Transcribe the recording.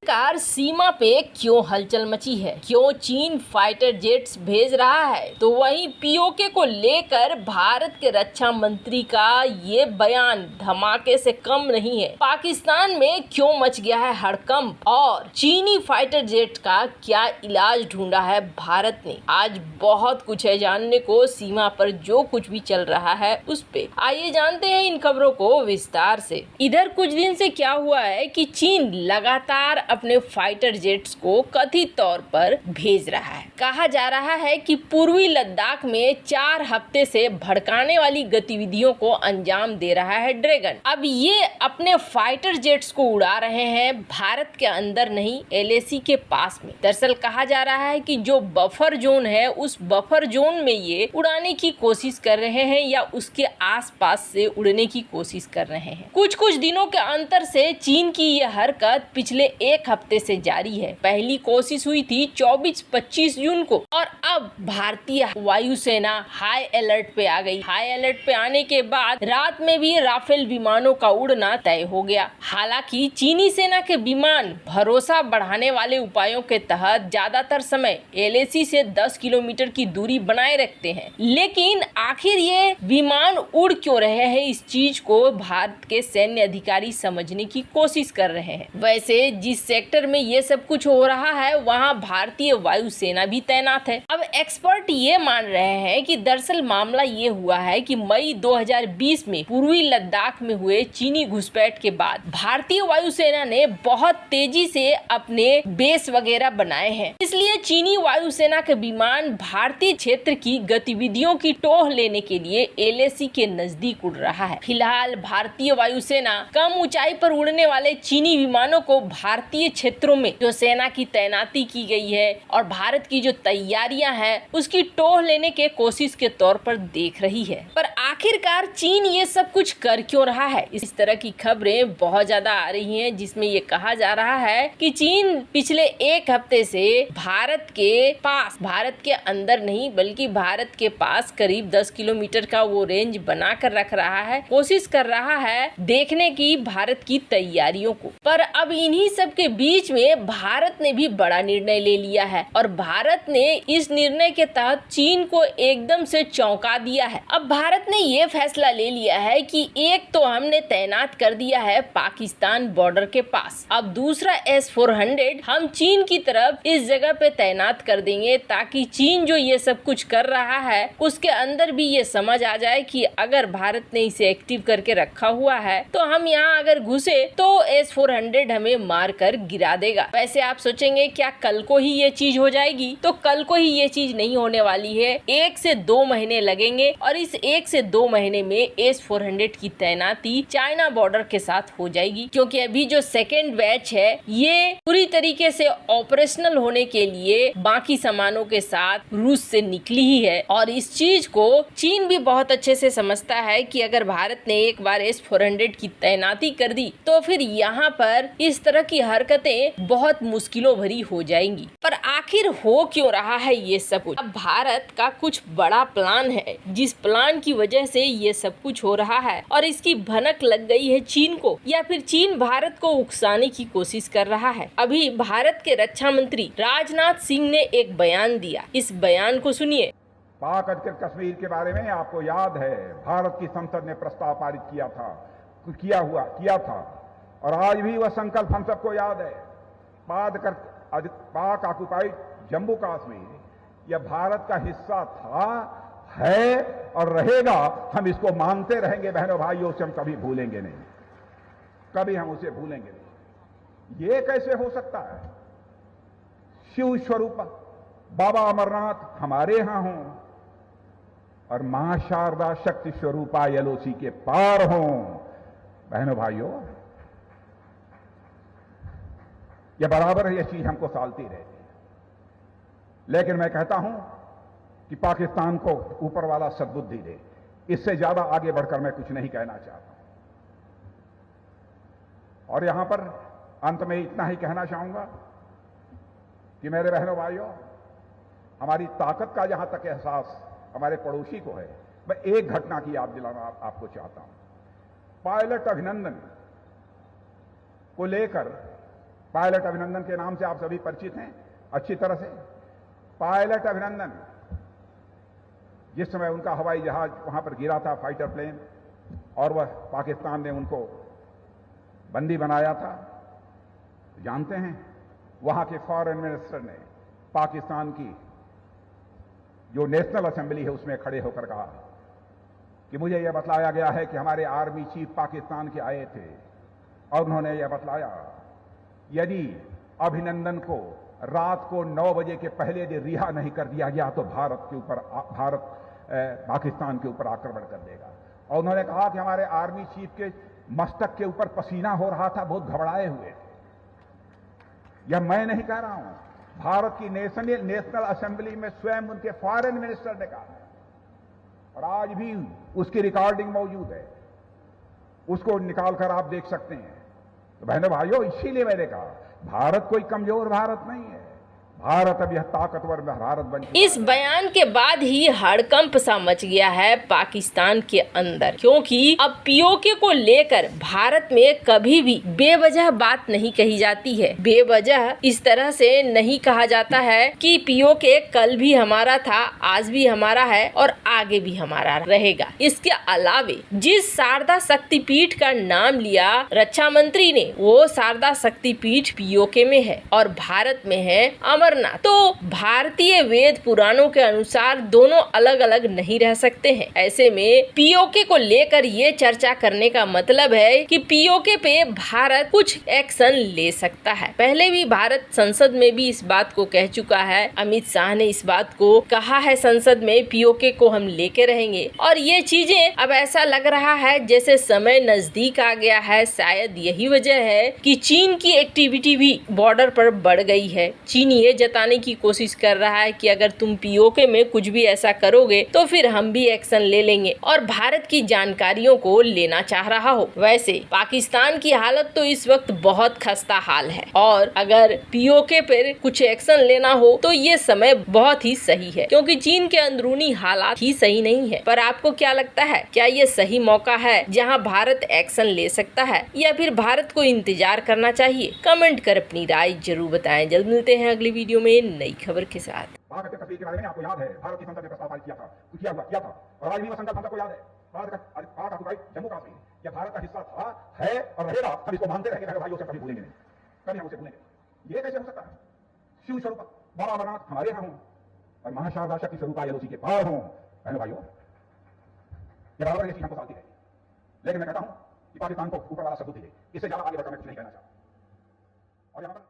आखिरकार सीमा पे क्यों हलचल मची है, क्यों चीन फाइटर जेट्स भेज रहा है, तो वहीं पीओके को लेकर भारत के रक्षा मंत्री का ये बयान धमाके से कम नहीं है। पाकिस्तान में क्यों मच गया है हड़कंप और चीनी फाइटर जेट का क्या इलाज ढूंढा है भारत ने। आज बहुत कुछ है जानने को सीमा पर जो कुछ भी चल रहा है उस पे। आइए जानते हैं इन खबरों को विस्तार से। इधर कुछ दिन से क्या हुआ है कि चीन लगातार अपने फाइटर जेट्स को कथित तौर पर भेज रहा है। कहा जा रहा है कि पूर्वी लद्दाख में 4 हफ्ते से भड़काने वाली गतिविधियों को अंजाम दे रहा है ड्रैगन। अब ये अपने फाइटर जेट्स को उड़ा रहे हैं भारत के अंदर नहीं, एलएसी के पास में। दरअसल कहा जा रहा है कि जो बफर जोन है उस बफर जोन में ये उड़ाने की कोशिश कर रहे हैं या उसके आसपास से उड़ने की कोशिश कर रहे हैं। कुछ दिनों के अंतर से चीन की ये हरकत पिछले 1 हफ्ते से जारी है। पहली कोशिश हुई थी 24-25 जून को और अब भारतीय वायुसेना हाई अलर्ट पे आ गई। हाई अलर्ट पे आने के बाद रात में भी राफेल विमानों का उड़ना तय हो गया। हालांकि चीनी सेना के विमान भरोसा बढ़ाने वाले उपायों के तहत ज्यादातर समय एलएसी से 10 किलोमीटर की दूरी बनाए रखते हैं, लेकिन आखिर ये विमान उड़ क्यों रहे हैं, इस चीज को भारत के सैन्य अधिकारी समझने की कोशिश कर रहे हैं। वैसे जिस सेक्टर में ये सब कुछ हो रहा है वहाँ भारतीय वायुसेना भी तैनात है। अब एक्सपर्ट ये मान रहे हैं कि दरअसल मामला ये हुआ है कि मई 2020 में पूर्वी लद्दाख में हुए चीनी घुसपैठ के बाद भारतीय वायुसेना ने बहुत तेजी से अपने बेस वगैरह बनाए हैं। इसलिए चीनी वायुसेना के विमान भारतीय क्षेत्र की गतिविधियों की टोह लेने के लिए एलएसी के नजदीक उड़ रहा है। फिलहाल भारतीय वायुसेना कम ऊंचाई पर उड़ने वाले चीनी विमानों को भारतीय क्षेत्रों में जो सेना की तैनाती की गई है और भारत की जो तैयारियां हैं उसकी टोह लेने के कोशिश के तौर पर देख रही है। पर आखिरकार चीन ये सब कुछ कर क्यों रहा है, इस तरह की खबरें बहुत ज्यादा आ रही हैं, जिसमें ये कहा जा रहा है कि चीन पिछले 1 हफ्ते से भारत के अंदर नहीं बल्कि भारत के पास करीब 10 किलोमीटर का वो रेंज बना कर रख रहा है, कोशिश कर रहा है देखने की भारत की तैयारियों को। पर अब इन्हीं सब के बीच में भारत ने भी बड़ा निर्णय ले लिया है और भारत ने इस निर्णय के तहत चीन को एकदम से चौंका दिया है। अब भारत ने ये फैसला ले लिया है कि एक तो हमने तैनात कर दिया है पाकिस्तान बॉर्डर के पास, अब दूसरा S-400 हम चीन की तरफ इस जगह पे तैनात कर देंगे ताकि चीन जो ये सब कुछ कर रहा है उसके अंदर भी ये समझ आ जाए कि अगर भारत ने इसे एक्टिव करके रखा हुआ है तो हम यहाँ अगर घुसे तो S-400 हमें मार कर गिरा देगा। वैसे आप सोचेंगे क्या कल को ही ये चीज हो जाएगी, तो कल को ही ये चीज नहीं होने वाली है। 1 से 2 महीने लगेंगे और इस 1 से 2 महीने में S-400 की तैनाती चाइना बॉर्डर के साथ हो जाएगी, क्योंकि अभी जो सेकेंड बैच है ये पूरी तरीके से ऑपरेशनल होने के लिए बाकी सामानों के साथ रूस से निकली ही है। और इस चीज को चीन भी बहुत अच्छे से समझता है कि अगर भारत ने एक बार S-400 की तैनाती कर दी तो फिर यहाँ पर इस तरह की हरकतें बहुत मुश्किलों भरी हो जाएंगी। पर आखिर हो क्यों रहा है ये सब कुछ? अब भारत का कुछ बड़ा प्लान है जिस प्लान की वजह से ये सब कुछ हो रहा है और इसकी भनक लग गई है चीन को, या फिर चीन भारत को उकसाने की कोशिश कर रहा है। अभी भारत के रक्षा मंत्री राजनाथ सिंह ने एक बयान दिया, इस बयान को सुनिए। पाक अधिकृत कश्मीर के बारे में आपको याद है भारत की संसद ने प्रस्ताव पारित किया था और आज भी वह संकल्प हम सबको याद है। पाक ऑक्युपाइड जम्मू कश्मीर यह भारत का हिस्सा था, है और रहेगा। हम इसको मानते रहेंगे बहनों भाइयों, उसे हम कभी भूलेंगे नहीं, कभी हम उसे भूलेंगे नहीं। ये कैसे हो सकता है? शिव स्वरूप बाबा अमरनाथ हमारे यहां हों और मां शारदा शक्ति स्वरूपा एलओसी के पार हों। बहनों भाइयों, यह बराबर है, यह चीज हमको सालती रहती है। लेकिन मैं कहता हूं कि पाकिस्तान को ऊपर वाला सद्बुद्धि दे, इससे ज्यादा आगे बढ़कर मैं कुछ नहीं कहना चाहता। और यहां पर अंत में इतना ही कहना चाहूंगा कि मेरे बहनों भाइयों, हमारी ताकत का जहां तक एहसास हमारे पड़ोसी को है, मैं एक घटना की याद दिलाना आपको चाहता हूं। पायलट अभिनंदन को लेकर पायलट अभिनंदन के नाम से आप सभी परिचित हैं अच्छी तरह से। पायलट अभिनंदन, जिस समय उनका हवाई जहाज वहां पर गिरा था, फाइटर प्लेन, और वह पाकिस्तान ने उनको बंदी बनाया था, जानते हैं वहां के फॉरेन मिनिस्टर ने पाकिस्तान की जो नेशनल असेंबली है उसमें खड़े होकर कहा कि मुझे यह बतलाया गया है कि हमारे आर्मी चीफ पाकिस्तान के आए थे और उन्होंने यह बतलाया यदि अभिनंदन को रात को 9 बजे के पहले यदि रिहा नहीं कर दिया गया तो भारत पाकिस्तान के ऊपर आक्रमण कर देगा। और उन्होंने कहा कि हमारे आर्मी चीफ के मस्तक के ऊपर पसीना हो रहा था, बहुत घबराए हुए। यह मैं नहीं कह रहा हूं, भारत की नेशनल असेंबली में स्वयं उनके फॉरेन मिनिस्टर ने कहा, और आज भी उसकी रिकॉर्डिंग मौजूद है, उसको निकालकर आप देख सकते हैं। तो बहनों भाइयों, इसीलिए मैंने कहा भारत कोई कमजोर भारत नहीं है, भारत अब यह ताकतवर भारत बन चुका है। इस बयान के बाद ही हड़कंप सा मच गया है पाकिस्तान के अंदर, क्योंकि अब पीओके को लेकर भारत में कभी भी बेवजह बात नहीं कही जाती है। बेवजह इस तरह से नहीं कहा जाता है कि पीओके कल भी हमारा था, आज भी हमारा है और आगे भी हमारा रहेगा। इसके अलावे जिस शारदा शक्तिपीठ का नाम लिया रक्षा मंत्री ने, वो शारदा शक्तिपीठ पीओके में है और भारत में है अमरनाथ। तो भारतीय वेद पुराणों के अनुसार दोनों अलग अलग नहीं रह सकते हैं। ऐसे में पीओके को लेकर ये चर्चा करने का मतलब है कि पीओके पे भारत कुछ एक्शन ले सकता है। पहले भी भारत संसद में भी इस बात को कह चुका है, अमित शाह ने इस बात को कहा है संसद में, पीओके को हम लेके रहेंगे। और ये चीजें अब ऐसा लग रहा है जैसे समय नजदीक आ गया है। शायद यही वजह है कि चीन की एक्टिविटी भी बॉर्डर पर बढ़ गई है। चीन ये जताने की कोशिश कर रहा है कि अगर तुम पीओके में कुछ भी ऐसा करोगे तो फिर हम भी एक्शन ले लेंगे, और भारत की जानकारियों को लेना चाह रहा हो। वैसे पाकिस्तान की हालत तो इस वक्त बहुत खस्ता हाल है, और अगर पीओके पर कुछ एक्शन लेना हो तो ये समय बहुत ही सही है, क्योंकि चीन के अंदरूनी हालात ही सही नहीं है। पर आपको क्या लगता है, क्या ये सही मौका है जहां भारत एक्शन ले सकता है, या फिर भारत को इंतजार करना चाहिए? कमेंट कर अपनी राय जरूर बताएं। जल्द मिलते हैं अगली वीडियो में नई खबर के साथ। भारत के तस्वीर के बारे में आपको याद है, भारत की संसद ने प्रस्ताव पारित किया था, और आज भी वह संकल्प हम सबको याद है। भारत का ऑक्युपाइड जम्मू कश्मीर यह भारत का हिस्सा था, है और रहेगा। हम इसको मानते रहेंगे बहनों भाइयों से, कभी भूलेंगे नहीं, कभी हम उसे भूलेंगे। ये कैसे हो सकता है? शिव स्वरूप बाबा अमरनाथ हमारे यहाँ हों और महाशारदा शक्ति स्वरूप एलओसी के पार हों। बहनों भाइयों, ये बराबर ये चीज हमको साथी है, लेकिन मैं कहता हूं कि पाकिस्तान को ऊपर वाला सबूत दे, इससे ज्यादा आगे बढ़कर मैं कुछ नहीं कहना चाहता। और यहाँ पर